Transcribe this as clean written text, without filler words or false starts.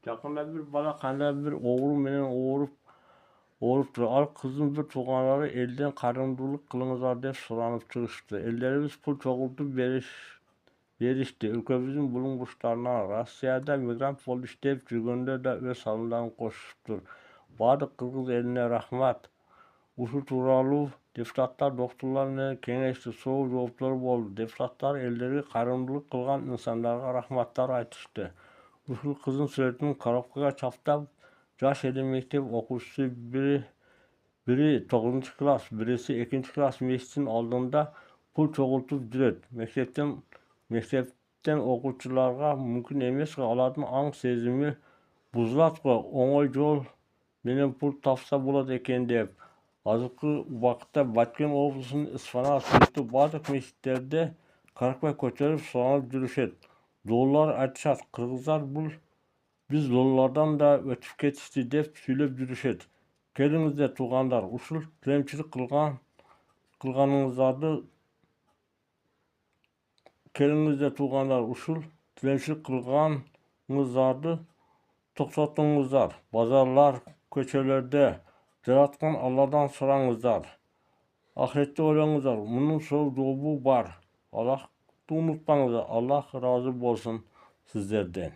Yakında bir bana kanda bir oğlum menen oğuruptur. Al kızım bir tuğanları elden karımdılık kılыңızlar dep soranıp çıkıştı. Ellerimiz pul çoğultup berişti. Ülkemizin bulunmuşlarına Rossiyada migrant bolup işlep жүргөндө da öz salımlarını koşuptur. Baardık Kırgız eline rahmat. Uşul tuuralуу депутаттар, доктурлар менен кеңешти соо жооптору болду. Депутаттар элдерге карымдуулук кылган инсандарга рахматтар айтышты. Ушул кыздын сүрөтүн коробкага чаптап, жаш эле мектеп окуучусу бири 9-класс, бириси 2-класс мечиттин алдында пул чогултуп жүрөт. Мектептен окуучуларга мүмкүн эмес, алардын аң сезими бузулат го, оңой жол менен пул тапса болот экен деп. Азыркы убакытта Баткен облусунун Исфана сыяктуу бардык мечиттерде каракпай көтөрүп суранып жүрүшөт. Доолар айтышат, кыргыздар биз доллардан да өтүп кетишти деп сүйлөп жүрүшөт. Келиңиздер туугандар, ушул тилемчилик кылганыңыздарды токтотуңуздар. Базарлар, көчөлөрдө жараткан Алладан сураңыздар. Ахиретти ойлоңуздар. Мунун жообу бар. Аллахты унутпаңыздар. Аллах ыраазы болсун сиздерден.